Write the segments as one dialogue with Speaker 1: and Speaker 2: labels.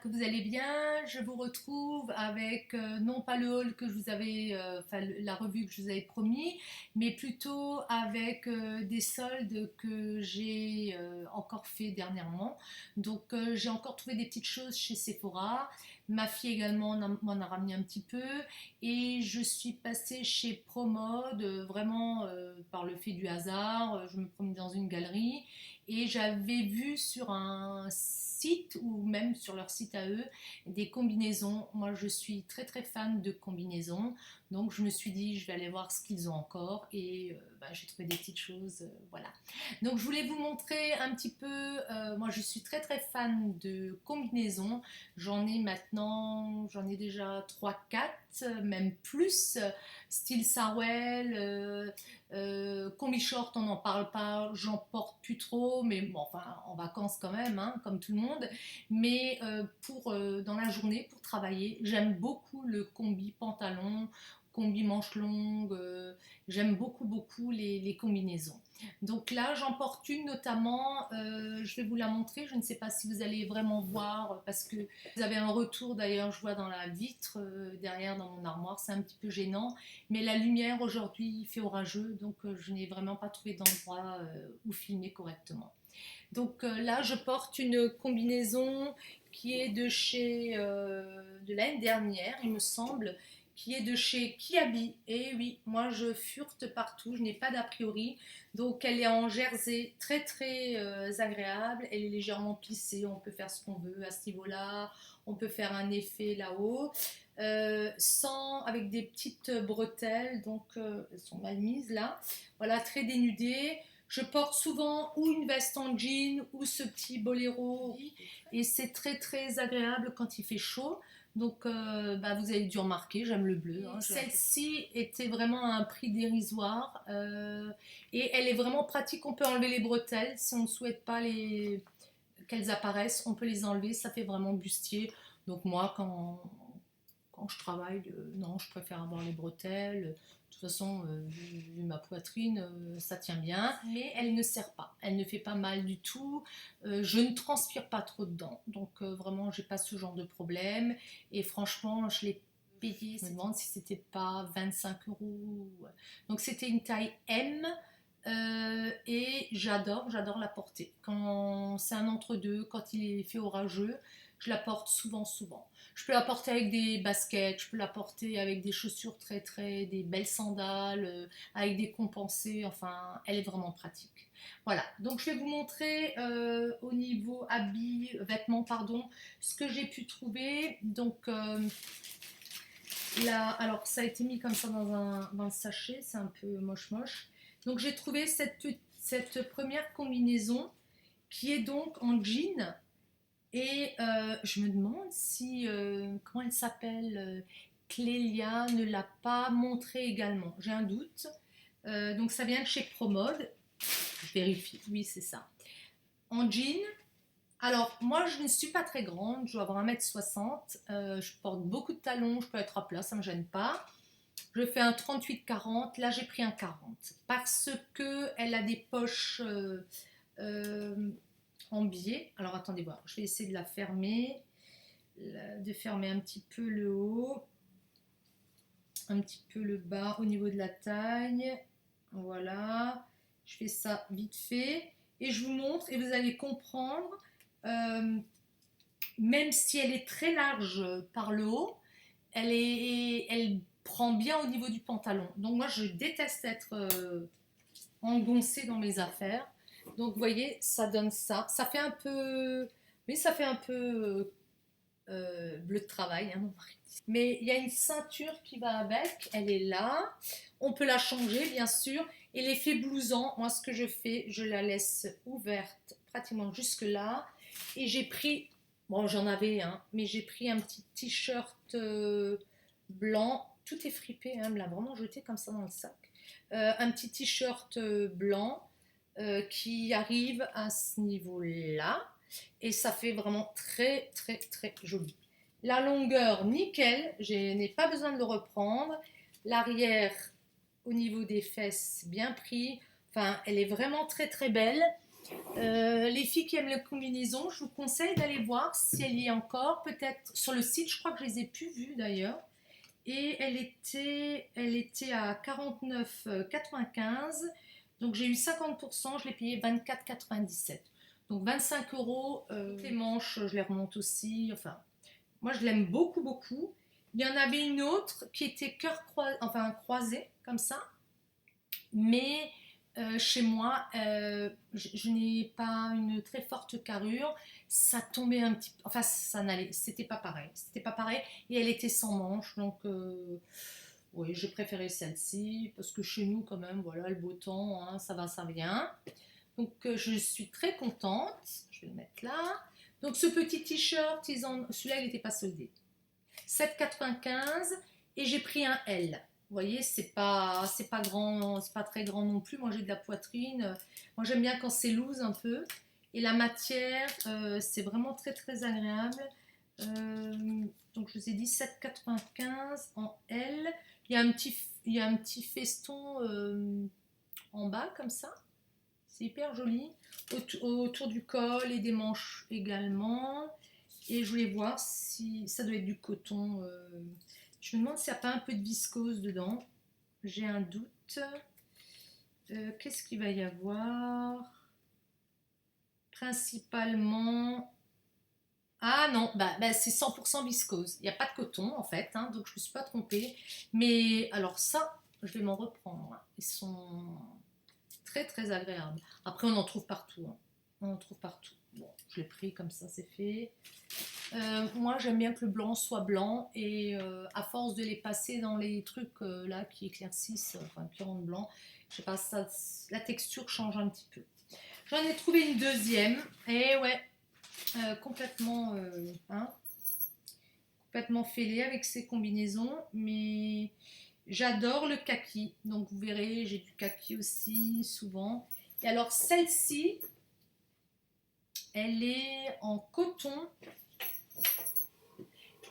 Speaker 1: que vous allez bien. Je vous retrouve avec non pas le haul que je vous avais, enfin la revue que je vous avais promis, mais plutôt avec des soldes que j'ai encore fait dernièrement. Donc j'ai encore trouvé des petites choses chez Sephora. Ma fille également m'en a ramené un petit peu et je suis passée chez Promode vraiment par le fait du hasard. Je me promenais dans une galerie et j'avais vu sur un site ou même sur leur site à eux des combinaisons. Moi je suis très très fan de combinaisons, donc je me suis dit je vais aller voir ce qu'ils ont encore et j'ai trouvé des petites choses, voilà. Donc je voulais vous montrer un petit peu, moi je suis très très fan de combinaisons. J'en ai déjà trois quatre, même plus, style Sarwell, combi short, on n'en parle pas, j'en porte plus trop, mais bon, enfin en vacances quand même, hein, comme tout le monde. Mais dans la journée, pour travailler, j'aime beaucoup le combi pantalon, combi manche longue, j'aime beaucoup les combinaisons. Donc là, j'en porte une notamment, je vais vous la montrer, je ne sais pas si vous allez vraiment voir, parce que vous avez un retour d'ailleurs, je vois dans la vitre, derrière dans mon armoire, c'est un petit peu gênant, mais la lumière aujourd'hui fait orageux, donc je n'ai vraiment pas trouvé d'endroit où filmer correctement. Donc là, je porte une combinaison qui est de l'année dernière, il me semble, qui est de chez Kiabi. Et oui, moi je furte partout, je n'ai pas d'a priori. Donc elle est en jersey, très très agréable. Elle est légèrement plissée, on peut faire ce qu'on veut à ce niveau-là. On peut faire un effet là-haut. Avec des petites bretelles, donc elles sont mal mises là. Voilà, très dénudées. Je porte souvent ou une veste en jean ou ce petit boléro et c'est très très agréable quand il fait chaud. Donc vous avez dû remarquer, j'aime le bleu, hein. Celle-ci était vraiment à un prix dérisoire et elle est vraiment pratique. On peut enlever les bretelles si on ne souhaite pas qu'elles apparaissent, on peut les enlever, ça fait vraiment bustier. Donc moi quand je travaille, non, je préfère avoir les bretelles. De toute façon, vu ma poitrine, ça tient bien. Mais elle ne serre pas, elle ne fait pas mal du tout. Je ne transpire pas trop dedans. Donc vraiment, j'ai pas ce genre de problème. Et franchement, je l'ai payé. Je me demande si c'était pas 25 €. Donc c'était une taille M. Et j'adore la porter. Quand c'est un entre-deux, quand il est fait orageux, je la porte souvent. Je peux la porter avec des baskets, je peux la porter avec des chaussures des belles sandales, avec des compensés, enfin, elle est vraiment pratique. Voilà, donc je vais vous montrer au niveau vêtements, pardon, ce que j'ai pu trouver. Donc là, alors ça a été mis comme ça dans un sachet, c'est un peu moche. Donc j'ai trouvé cette première combinaison qui est donc en jean et je me demande si, comment elle s'appelle, Clélia ne l'a pas montré également. J'ai un doute. Donc ça vient de chez Promode. Je vérifie. Oui, c'est ça. En jean. Alors, moi, je ne suis pas très grande. Je dois avoir 1,60 m. Je porte beaucoup de talons. Je peux être à plat, ça ne me gêne pas. Je fais un 38-40. Là, j'ai pris un 40 parce que elle a des poches euh, en biais. Alors attendez voir, je vais essayer de la fermer, de fermer un petit peu le haut, un petit peu le bas au niveau de la taille. Voilà, je fais ça vite fait et je vous montre et vous allez comprendre. Même si elle est très large par le haut, elle prend bien au niveau du pantalon. Donc moi je déteste être engoncée dans mes affaires. Donc vous voyez, ça donne ça. Ça fait un peu, oui, ça fait un peu bleu de travail, hein, mon mari. Mais il y a une ceinture qui va avec, elle est là. On peut la changer, bien sûr. Et l'effet blouson, moi, ce que je fais, je la laisse ouverte pratiquement jusque là. Et j'ai pris, bon, j'en avais un, mais j'ai pris un petit t-shirt blanc. Tout est fripé, hein, elle me l'a vraiment jeté comme ça dans le sac. Un petit t-shirt blanc qui arrive à ce niveau-là et ça fait vraiment très très très joli. La longueur nickel, je n'ai pas besoin de le reprendre. L'arrière au niveau des fesses bien pris, enfin elle est vraiment très très belle Les filles qui aiment les combinaisons, je vous conseille d'aller voir si elle y est encore. Peut-être sur le site, je crois que je les ai plus vues d'ailleurs. Et elle était à 49,95. Donc j'ai eu 50%, je l'ai payé 24,97. Donc 25 euros. Les manches, je les remonte aussi. Enfin, moi je l'aime beaucoup, beaucoup. Il y en avait une autre qui était croisée, comme ça. Mais chez moi, je n'ai pas une très forte carrure. Ça tombait un petit peu. Enfin, ça n'allait. C'était pas pareil. C'était pas pareil. Et elle était sans manche. Donc, oui, j'ai préféré celle-ci. Parce que chez nous, quand même, voilà, le beau temps, hein, ça va, ça vient. Donc, je suis très contente. Je vais le mettre là. Donc, ce petit t-shirt, celui-là, il n'était pas soldé. 7,95 et j'ai pris un L. Vous voyez, c'est pas grand, c'est pas très grand non plus. Moi, j'ai de la poitrine. Moi, j'aime bien quand c'est loose un peu. Et la matière, c'est vraiment très très agréable. Donc, je vous ai dit 7,95 en L. Il y a un petit feston en bas comme ça. C'est hyper joli. Autour du col et des manches également. Et je voulais voir si ça doit être du coton. Je me demande s'il n'y a pas un peu de viscose dedans. J'ai un doute. Qu'est-ce qu'il va y avoir? Principalement. Ah non, bah, c'est 100% viscose. Il n'y a pas de coton en fait, hein, donc je ne me suis pas trompée. Mais alors ça, je vais m'en reprendre. Ils sont très très agréables. Après, on en trouve partout, hein. On en trouve partout. Bon, je l'ai pris comme ça, c'est fait. Moi, j'aime bien que le blanc soit blanc et à force de les passer dans les trucs là qui éclaircissent, enfin qui rendent blanc, je sais pas, la texture change un petit peu. J'en ai trouvé une deuxième et ouais, complètement, hein, complètement fêlée avec ces combinaisons, mais j'adore le kaki. Donc vous verrez, j'ai du kaki aussi souvent. Et alors celle-ci, elle est en coton.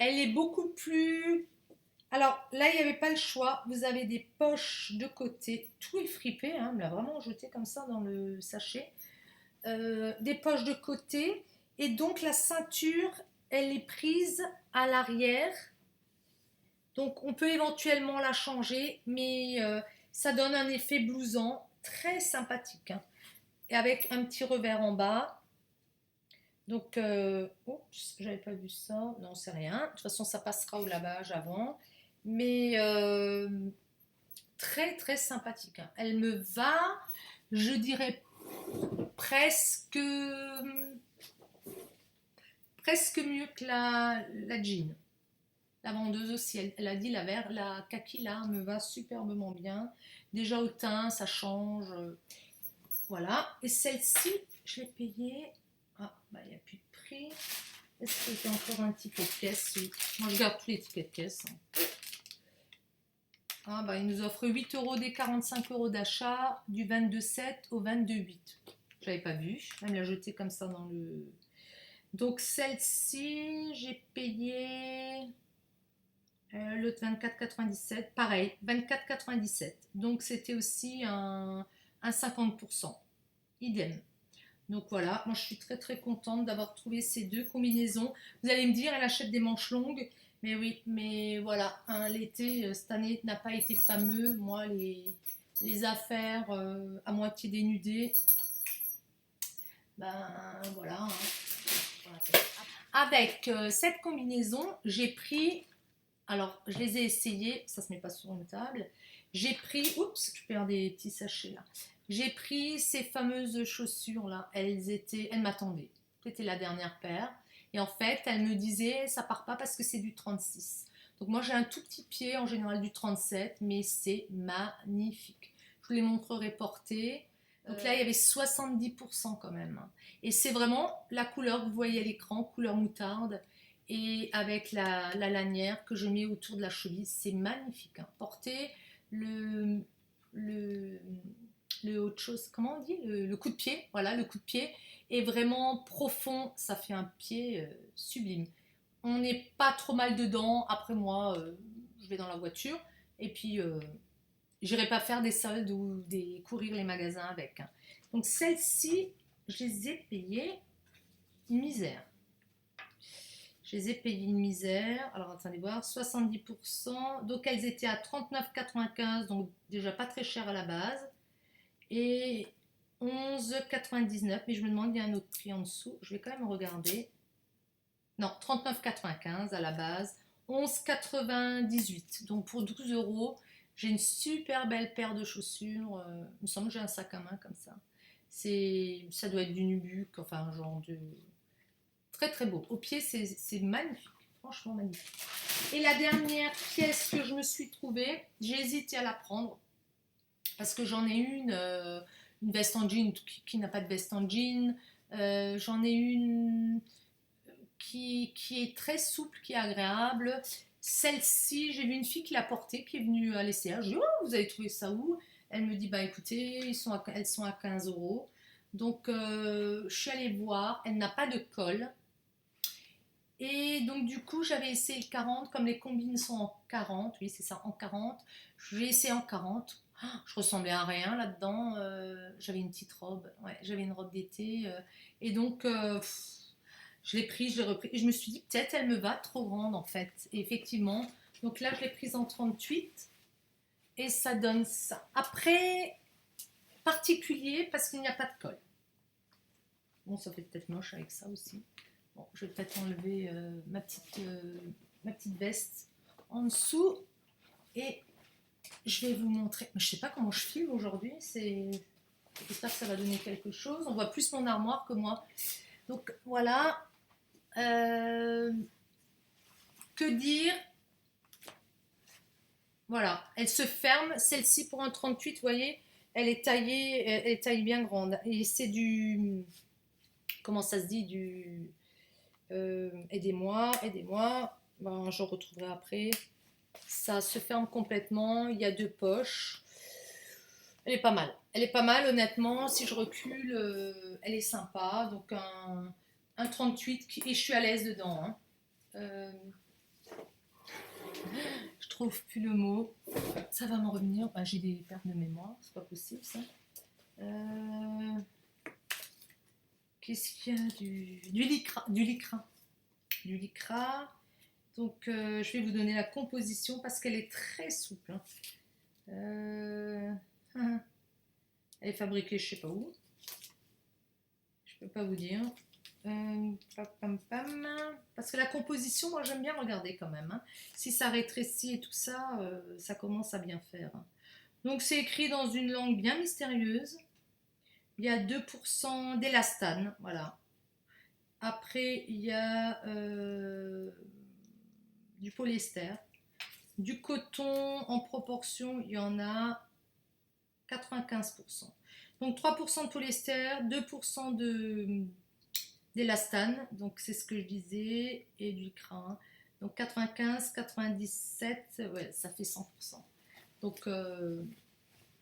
Speaker 1: Elle est beaucoup plus... Alors là, il n'y avait pas le choix. Vous avez des poches de côté. Tout est fripé, hein, on me l'a vraiment jeté comme ça dans le sachet. Des poches de côté. Et donc la ceinture, elle est prise à l'arrière. Donc on peut éventuellement la changer, mais ça donne un effet blouson très sympathique, hein. Et avec un petit revers en bas. Donc, oups, j'avais pas vu ça. Non, c'est rien. De toute façon, ça passera au lavage avant. Mais très, très sympathique, hein. Elle me va, je dirais presque, presque mieux que la jean. La vendeuse aussi, elle a dit la kaki là me va superbement bien. Déjà au teint, ça change. Voilà. Et celle-ci, je l'ai payée. Ah, bah, il n'y a plus de prix. Est-ce qu'il y a encore un ticket de caisse? Oui. Moi, je garde tous les tickets de caisse, hein. Ah, bah, il nous offre 8 euros des 45 euros d'achat du 22,7 au 22,8. J'avais pas vu. Elle me l'a jeté comme ça dans le. Donc, celle-ci, j'ai payé l'autre 24,97. Pareil, 24,97. Donc, c'était aussi un 50%. Idem. Donc voilà, moi je suis très très contente d'avoir trouvé ces deux combinaisons. Vous allez me dire, elle achète des manches longues, mais oui, mais voilà, hein, l'été cette année n'a pas été fameux. Moi, les affaires à moitié dénudées, ben voilà, hein. Avec cette combinaison, j'ai pris, alors je les ai essayées, ça se met pas sur une table. J'ai pris, oups, je perds des petits sachets là. J'ai pris ces fameuses chaussures là, elles m'attendaient. C'était la dernière paire. Et en fait, elles me disaient, ça part pas parce que c'est du 36. Donc moi j'ai un tout petit pied, en général du 37, mais c'est magnifique. Je vous les montrerai portées. Donc là, il y avait 70% quand même. Et c'est vraiment la couleur que vous voyez à l'écran, couleur moutarde. Et avec la lanière que je mets autour de la cheville, c'est magnifique, hein. Porter le, le, autre chose, comment on dit, le coup de pied, voilà, le coup de pied est vraiment profond, ça fait un pied sublime. On n'est pas trop mal dedans. Après moi, je vais dans la voiture et puis j'irai pas faire des soldes ou courir les magasins avec, hein. Donc celle-ci, je les ai payés une misère. Je les ai payés une misère. Alors attendez voir, 70%. Donc elles étaient à 39,95, donc déjà pas très cher à la base. Et 11,99. Mais je me demande, il y a un autre prix en dessous. Je vais quand même regarder. Non, 39,95 à la base. 11,98. Donc pour 12 euros, j'ai une super belle paire de chaussures. Il me semble que j'ai un sac à main comme ça. Ça doit être du nubuck, enfin un genre de... Très très beau. Au pied, c'est magnifique. Franchement magnifique. Et la dernière pièce que je me suis trouvée, j'ai hésité à la prendre parce que j'en ai une veste en jean qui n'a pas de veste en jean. J'en ai une qui est très souple, qui est agréable. Celle-ci, j'ai vu une fille qui l'a portée, qui est venue à l'essayer. Je dis, oh, vous avez trouvé ça où? Elle me dit, bah écoutez, elles sont à 15 euros. Donc, je suis allée voir. Elle n'a pas de col. Et donc, du coup, j'avais essayé le 40. Comme les combines sont en 40, oui, c'est ça, en 40. J'ai essayé en 40. Je ressemblais à rien là-dedans. J'avais une petite robe. Ouais, j'avais une robe d'été. Et donc, je l'ai prise, je l'ai reprise. Et je me suis dit, peut-être elle me va trop grande en fait. Et effectivement, donc là, je l'ai prise en 38. Et ça donne ça. Après, particulier parce qu'il n'y a pas de col. Bon, ça fait peut-être moche avec ça aussi. Bon, je vais peut-être enlever ma petite veste en dessous. Et je vais vous montrer. Je ne sais pas comment je filme aujourd'hui. J'espère que ça va donner quelque chose. On voit plus mon armoire que moi. Donc voilà. Que dire? Voilà, elle se ferme. Celle-ci pour un 38, vous voyez, elle est taillée bien grande. Et c'est du, comment ça se dit, aidez-moi, aidez-moi. Ben, je retrouverai après. Ça se ferme complètement. Il y a deux poches. Elle est pas mal. Elle est pas mal, honnêtement. Si je recule, elle est sympa. Donc un 38 et je suis à l'aise dedans. Hein. Euh, je trouve plus le mot. Ça va me revenir. Ah, j'ai des pertes de mémoire, c'est pas possible ça. Euh, Qu'est-ce qu'il y a du lycra. Donc je vais vous donner la composition parce qu'elle est très souple. Hein. Elle est fabriquée je sais pas où. Je peux pas vous dire. Parce que la composition, moi j'aime bien regarder quand même. Hein. Si ça rétrécit et tout ça, ça commence à bien faire. Hein. Donc c'est écrit dans une langue bien mystérieuse. Il y a 2% d'élastane, voilà. Après, il y a du polyester. Du coton, en proportion, il y en a 95%. Donc 3% de polyester, 2% d'élastane, donc c'est ce que je disais, et du crin. Donc 95, 97, ouais, ça fait 100%. Donc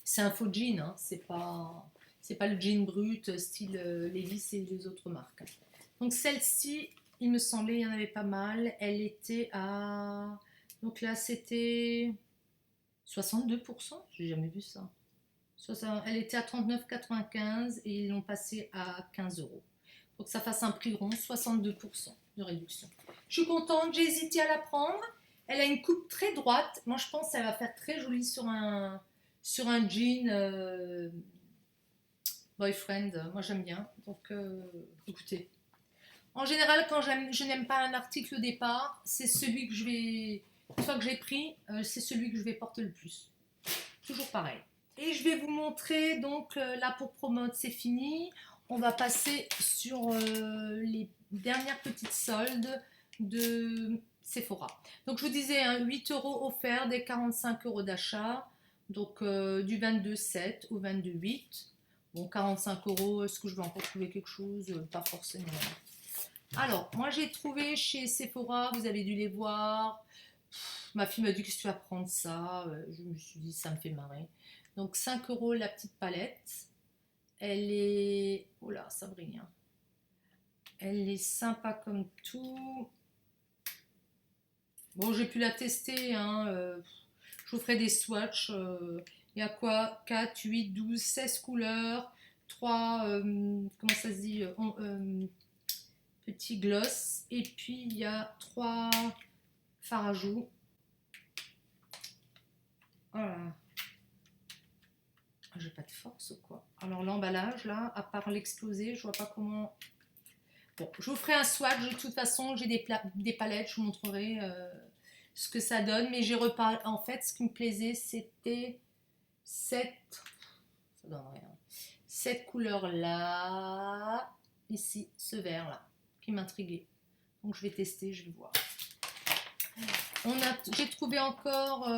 Speaker 1: c'est un faux jean, hein, c'est pas le jean brut style Levi's et les autres marques. Donc celle-ci, il me semblait, il y en avait pas mal. Elle était à... Donc là, c'était 62%. J'ai jamais vu ça. Elle était à 39,95 et ils l'ont passé à 15 euros. Pour que ça fasse un prix rond, 62% de réduction. Je suis contente, j'ai hésité à la prendre. Elle a une coupe très droite. Moi, je pense qu'elle va faire très jolie sur un jean boyfriend. Moi, j'aime bien. Donc, écoutez. En général, quand je n'aime pas un article au départ, c'est celui que je vais, une fois que j'ai pris, c'est celui que je vais porter le plus. Toujours pareil. Et je vais vous montrer, donc là pour Promote, c'est fini. On va passer sur les dernières petites soldes de Sephora. Donc je vous disais, hein, 8 euros offerts des 45 euros d'achat. Donc du 22,7 au 22,8. Bon, 45 euros, est-ce que je vais encore trouver quelque chose? Pas forcément. Alors, moi j'ai trouvé chez Sephora, vous avez dû les voir. Ma fille m'a dit que tu vas prendre ça. Je me suis dit, ça me fait marrer. Donc 5 euros la petite palette. Elle est... Oh là, ça brille. Hein. Elle est sympa comme tout. Bon, j'ai pu la tester. Hein. Je vous ferai des swatchs. Il y a quoi? 4, 8, 12, 16 couleurs. trois, comment ça se dit, petits gloss. Et puis il y a 3 fards à joues. Voilà. J'ai pas de force ou quoi. Alors l'emballage là, à part l'exploser, je vois pas comment. Bon, je vous ferai un swatch de toute façon. J'ai des palettes, je vous montrerai ce que ça donne. Mais j'ai reparlé. En fait, ce qui me plaisait, c'était cette. Ça donne rien. Cette couleur là, ici, ce vert là, qui m'intriguait. Donc je vais tester, je vais voir. J'ai trouvé encore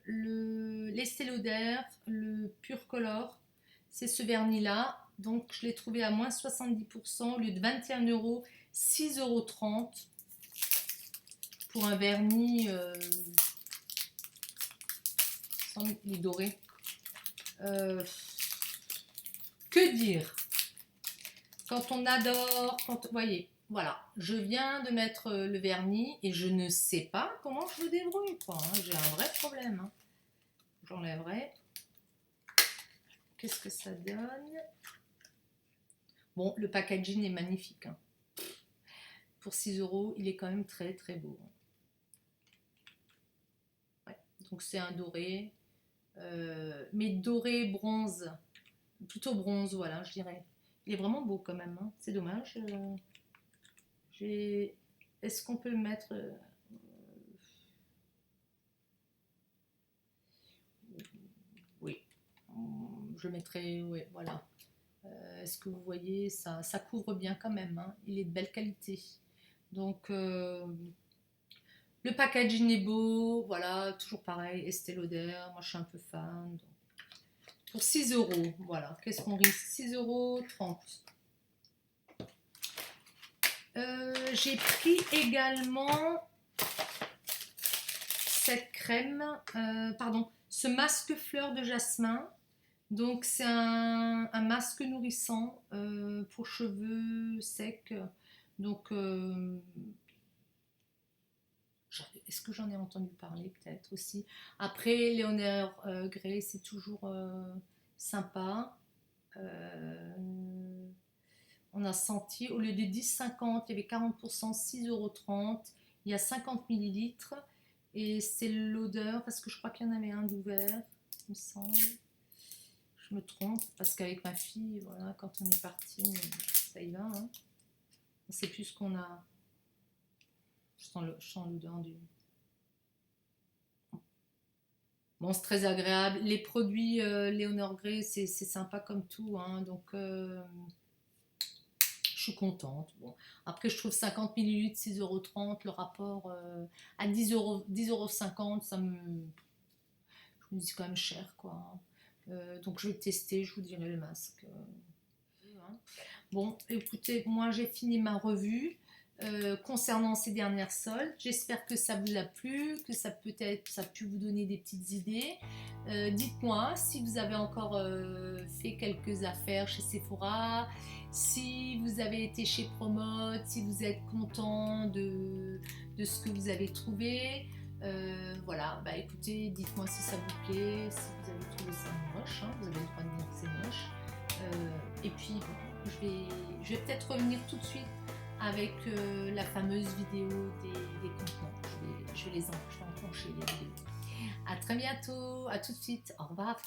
Speaker 1: l'Estée Lauder, le Pure Color. C'est ce vernis-là. Donc, je l'ai trouvé à moins 70%. Au lieu de 21 euros, 6,30 € pour un vernis il est doré. Que dire? Quand on adore, quand, voyez, voilà, je viens de mettre le vernis et je ne sais pas comment je me débrouille, quoi. Hein. J'ai un vrai problème. Hein. J'enlèverai. Qu'est-ce que ça donne? Bon, le packaging est magnifique. Hein. Pour 6 €, il est quand même très très beau. Ouais, donc c'est un doré, mais doré bronze, plutôt bronze, voilà, je dirais. Il est vraiment beau quand même. Hein. C'est dommage. Est-ce qu'on peut le mettre oui, je mettrai, oui, voilà. Est-ce que vous voyez, ça couvre bien quand même, hein. Il est de belle qualité. Donc, le packaging est beau, voilà, toujours pareil, Estée Lauder, moi je suis un peu fan. Donc, pour 6 €, voilà, qu'est-ce qu'on risque? 6,30 €. J'ai pris également cette crème, pardon, ce masque fleur de jasmin. Donc c'est un masque nourrissant pour cheveux secs. Donc est-ce que j'en ai entendu parler peut-être aussi. Après Léonard Grey c'est toujours sympa. On a senti au lieu de 10,50 il y avait 40%, 6,30 €. Il y a 50 millilitres et c'est l'odeur parce que je crois qu'il y en avait un d'ouvert, il me semble. Je me trompe parce qu'avec ma fille, voilà, quand on est parti, ça y va. Hein. On sait plus ce qu'on a. Je sens l'odeur du. Bon, c'est très agréable. Les produits Léonard Grey, c'est sympa comme tout. Hein, donc, je suis contente. Bon. Après, je trouve 50 millilitres, 6,30 €. Le rapport à 10,50 €, ça me. Je me dis quand même cher, quoi. Donc, je vais tester, je vous dirai le masque. Bon, écoutez, moi j'ai fini ma revue concernant ces dernières soldes. J'espère que ça vous a plu, que ça a pu vous donner des petites idées. Dites-moi si vous avez encore fait quelques affaires chez Sephora, si vous avez été chez Promote, si vous êtes content de ce que vous avez trouvé. Voilà, bah écoutez, dites-moi si ça vous plaît, si vous avez trouvé ça moche, hein, vous avez le droit de dire que c'est moche. Et puis, bon, je vais peut-être revenir tout de suite avec la fameuse vidéo des contenants. Je vais enclencher les vidéos. À très bientôt, à tout de suite, au revoir.